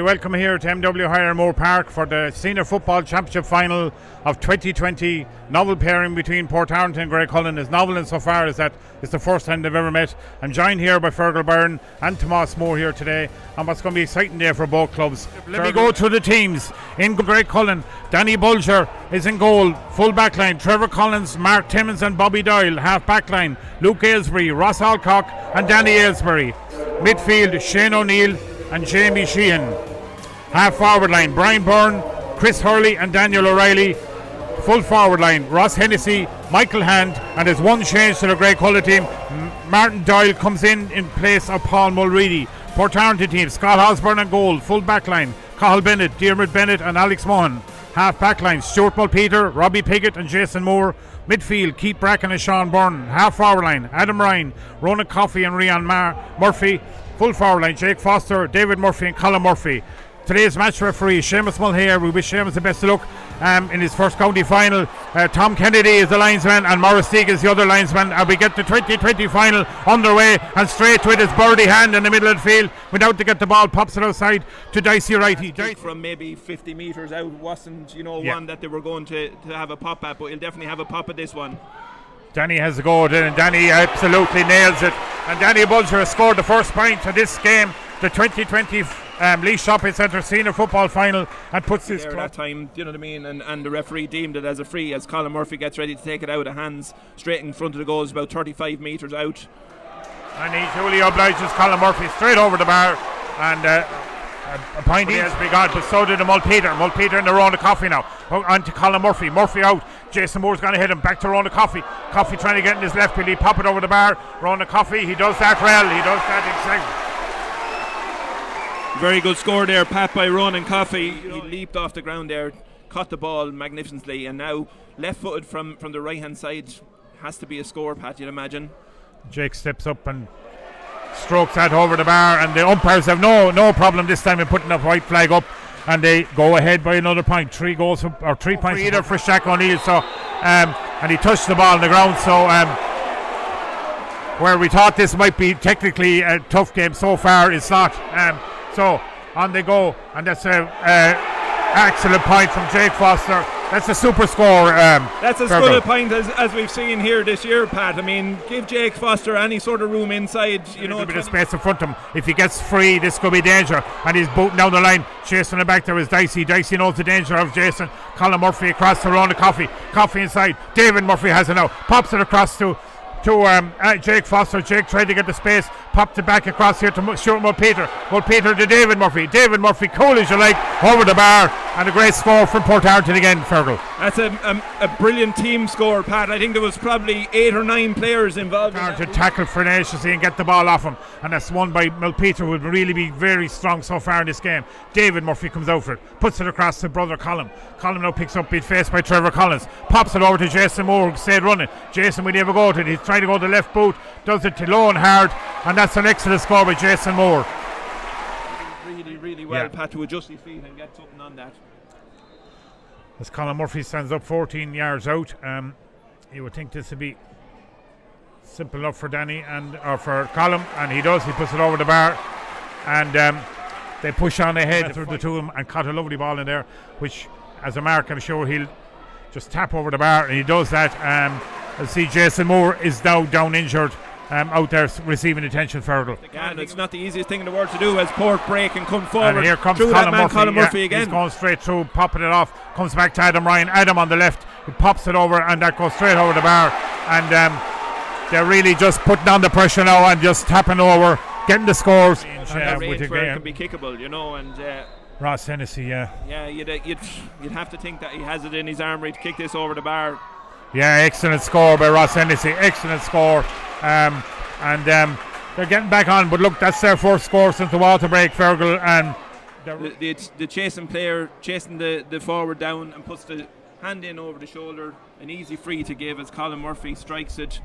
welcome here to MW Hiramore Park for the Senior Football Championship Final of 2020. Novel pairing between Portarlington and Graiguecullen is novel insofar as that it's the first time they've ever met. I'm joined here by Fergal Byrne and Tomás Moore here today, and what's going to be an exciting day for both clubs. Let me go through the teams. In Graiguecullen, Danny Bulger is in goal, full back line. Trevor Collins, Mark Timmins and Bobby Doyle, half back line. Luke Aylesbury, Ross Alcock and Danny Aylesbury. Midfield, Shane O'Neill and Jamie Sheehan. Half forward line, Brian Byrne, Chris Hurley and Daniel O'Reilly. Full forward line, Ross Hennessy, Michael Hand, and there's one change to the Graiguecullen team. Martin Doyle comes in place of Paul Mulready. Portarlington team, Scott Osborne and goal. Full back line, Cathal Bennett, Diarmuid Bennett and Alex Mohan. Half back line, Stuart Mulpeter, Robbie Piggott and Jason Moore. Midfield, Keith Bracken and Sean Byrne. Half forward line, Adam Ryan, Ronan Coffey and Rian Murphy. Full forward line, Jake Foster, David Murphy and Colin Murphy. Today's match referee, Seamus Mulhare. We wish Seamus the best of luck in his first county final. Tom Kennedy is the linesman and Maurice Teague is the other linesman. And we get the 2020 final underway, and straight to it is Birdie Hand in the middle of the field. Without to get the ball, pops it outside to Dicey Wrighty. From maybe 50 metres out wasn't, one that they were going to have a pop at, but he'll definitely have a pop at this one. Danny has a go at it, and Danny absolutely nails it. And Danny Bulger has scored the first point of this game, the 2020 Lee Shopping Centre Senior Football Final, and puts this that time, you know what I mean, and the referee deemed it as a free as Colin Murphy gets ready to take it out of hands straight in front of the goals, about 35 metres out. And he truly obliges Colin Murphy straight over the bar, and a point he has begun, but so did the Mulpeter in the round of Coffey now. On to Colin Murphy. Murphy out. Jason Moore's going to hit him. Back to Ronan Coffey. Coffey trying to get in his left wheel. He pop it over the bar. Ronan Coffey, he does that well. He does that exactly. Very good score there, Pat, by Ronan Coffey. He leaped off the ground there, caught the ball magnificently, and now left-footed from the right-hand side. Has to be a score, Pat, you'd imagine. Jake steps up and strokes that over the bar, and the umpires have no problem this time in putting the white flag up, and they go ahead by another point. 3 points either for Shaq O'Neill. So and he touched the ball on the ground, so where we thought this might be technically a tough game, so far it's not. So on they go, and that's a excellent point from Jake Foster. That's a super score. That's as good a point as we've seen here this year, Pat. I mean, give Jake Foster any sort of room inside. A bit of space in front of him. If he gets free, this could be danger. And he's booting down the line. Chasing it back there is Dicey. Dicey knows the danger of Jason. Colin Murphy across to Ronan Coffey. Coffey inside. David Murphy has it now. Pops it across to Jake Foster. Jake tried to get the space, popped it back across here to Stuart Mulpeter. Mulpeter to David Murphy. David Murphy, cool as you like, over the bar, and a great score from Portarlington again, Fergal. That's a brilliant team score, Pat. I think there was probably 8 or 9 players involved. To tackle tenaciously and get the ball off him, and that's won by Mulpeter, who would really be very strong so far in this game. David Murphy comes out for it, puts it across to brother Colin. Colin now picks up, being faced by Trevor Collins, pops it over to Jason Moore, who stayed running. Jason, when he ever go to it, he's trying to go to the left boot, does it to low and hard, and that's an excellent score by Jason Moore. Really well, Pat, to adjust his feet and get something on that. As Colin Murphy stands up 14 yards out, you would think this would be simple enough for Danny or for Colin, and he does. He puts it over the bar, and they push on ahead through the two of them and caught a lovely ball in there, which as a mark I'm sure he'll just tap over the bar, and he does that. I'll see Jason Moore is now down injured, out there receiving attention further. And it's not the easiest thing in the world to do as Port break and come forward. And here comes Colin Murphy again. He's going straight through, popping it off, comes back to Adam Ryan. Adam on the left, he pops it over, and that goes straight over the bar. And they're really just putting on the pressure now and just tapping over, getting the scores. That range where it can be kickable, and Ross Hennessy, you'd have to think that he has it in his armoury to kick this over the bar. Yeah, excellent score by Ross Hennessy. Excellent score. And they're getting back on, but look, that's their first score since the water break, Fergal. And the chasing player chasing the forward down and puts the hand in over the shoulder. An easy free to give as Colin Murphy strikes it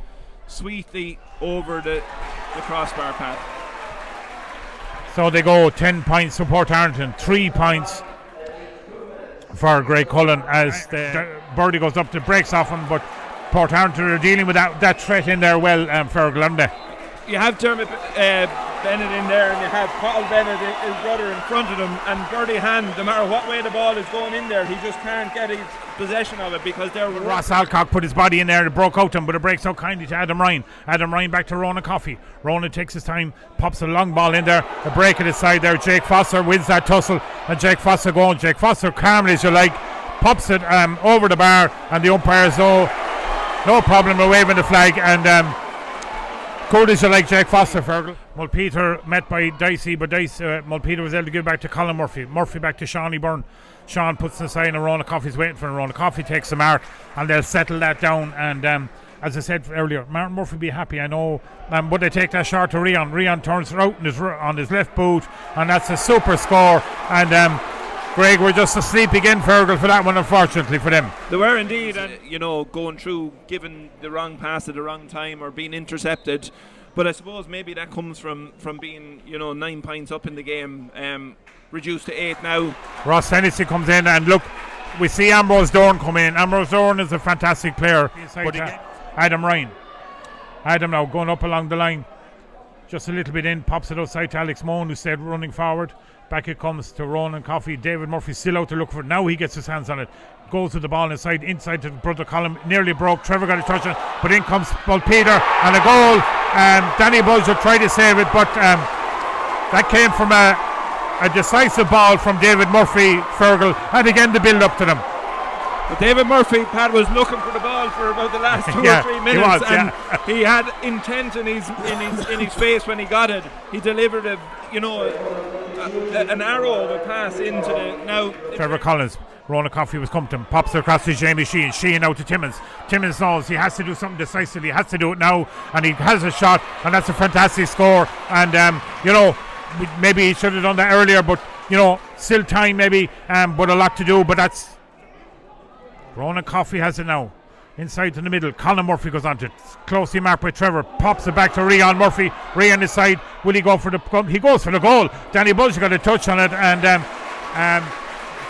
sweetly over the crossbar, Pat. So they go 10 points for Portarlington, 3 points for Graiguecullen as the birdie goes up to breaks off him, but Portarlington are dealing with that threat in there well, Fergal, aren't they? You have Diarmuid Bennett in there, and you have Paul Bennett, his brother, in front of him, and Birdie Hand, no matter what way the ball is going in there, he just can't get his possession of it because they're... Ross Alcock put his body in there, it broke out to him, but it breaks out kindly to Adam Ryan. Adam Ryan back to Ronan Coffey. Ronan takes his time, pops a long ball in there, a break at his side there. Jake Foster wins that tussle, and Jake Foster going. Jake Foster calmly, as you like, pops it over the bar, and the umpires no problem with waving the flag, and good as you like, Jake Foster, Fergal. Mulpeter met by Dicey, but Mulpeter was able to give it back to Colin Murphy. Murphy back to Shawnee Byrne. Sean puts it aside, and Ronan Coffey's waiting for him. Ronan Coffey takes the mark, and they'll settle that down. And as I said earlier, Martin Murphy be happy, I know. But they take that shot to Rian. Rian turns it out on his left boot, and that's a super score. And Greg were just asleep again, Fergal, for that one, unfortunately for them. They were indeed, and going through, giving the wrong pass at the wrong time or being intercepted. But I suppose maybe that comes from being 9 points up in the game, reduced to 8 now. Ross Hennessy comes in, and look, we see Ambrose Dorn come in. Ambrose Dorn is a fantastic player. But Adam Ryan. Adam now going up along the line, just a little bit in, pops it outside to Alex Moan, who stayed running forward. Back it comes to Ronan Coffey. David Murphy still out to look for it. Now he gets his hands on it. Goes with the ball inside to brother Colin. Nearly broke. Trevor got a touch on it. But in comes Mulpeter and a goal. Danny Bulger tried to save it, but that came from a decisive ball from David Murphy, Fergal. And again, the build up to them. But David Murphy, Pat, was looking for the ball for about the last 2 or 3 minutes, he had intent in his face when he got it. He delivered an arrow of a pass into the now. Trevor Collins, Ronan Coffey was coming to him, pops it across to Jamie Sheehan. Sheehan out to Timmins. Timmins knows he has to do something decisively. He has to do it now, and he has a shot, and that's a fantastic score. And maybe he should have done that earlier, but still time maybe, but a lot to do. But that's Ronan Coffey has it now. Inside to the middle, Colin Murphy goes on to it. Closely marked by Trevor. Pops it back to Rian Murphy. Rian is side. Will he go for the? He goes for the goal. Danny Bulger got a touch on it, and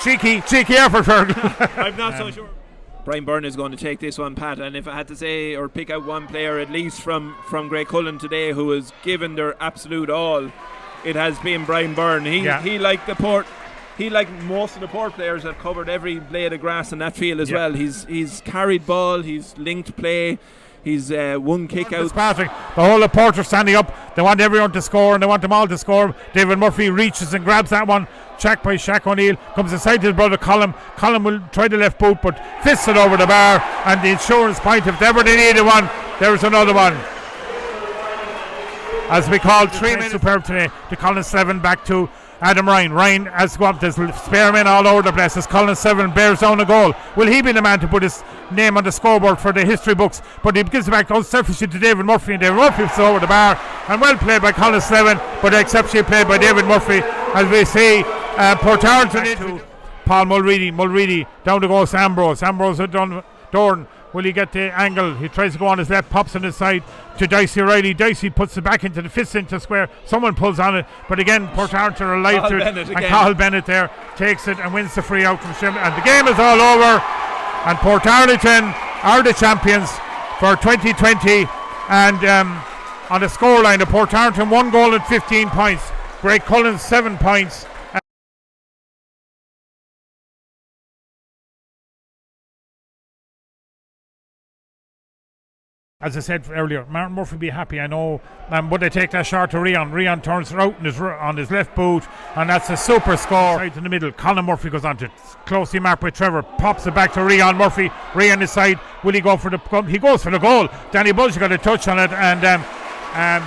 cheeky effort for. I'm not so sure. Brian Byrne is going to take this one, Pat. And if I had to say or pick out one player at least from Graiguecullen today who has given their absolute all, it has been Brian Byrne. He like most of the Port players, have covered every blade of grass in that field as well. He's carried ball, he's linked play, he's won kick out. The whole of Port are standing up. They want everyone to score, and they want them all to score. David Murphy reaches and grabs that one. Checked by Shaq O'Neill. Comes inside to his brother Colin. Colin will try the left boot, but fists it over the bar. And the insurance point, if ever they needed one, there's another one. As we call 3 minutes superb today. To Colin 7 back to Adam Ryan. Ryan has got there's spare men all over the place as Colin 7 bears down a goal. Will he be the man to put his name on the scoreboard for the history books? But he gives it back unselfishly to David Murphy, and David Murphy is over the bar. And well played by Colin 7, but exceptionally played by David Murphy. As we see Portarlington into Paul Mulready. Mulready down to go to Ambrose. Ambrose had done Dorn. Will he get the angle? He tries to go on his left, pops on his side to Dicey Riley. Dicey puts it back into the fist into square. Someone pulls on it, but again, Portarlington are alive to it. And Cathal Bennett there takes it and wins the free out from Shim. And the game is all over. And Portarlington are the champions for 2020. And on the scoreline, the Portarlington 1 goal and 15 points. Graiguecullen 7 points. As I said earlier, Martin Murphy be happy, I know, but they take that shot to Rian. Rian turns it out on his left boot, and that's a super score. Right in the middle, Colin Murphy goes on to it. Closely marked by Trevor. Pops it back to Rian Murphy. Rian is side. Will he go for the? He goes for the goal. Danny Bulger got a touch on it, and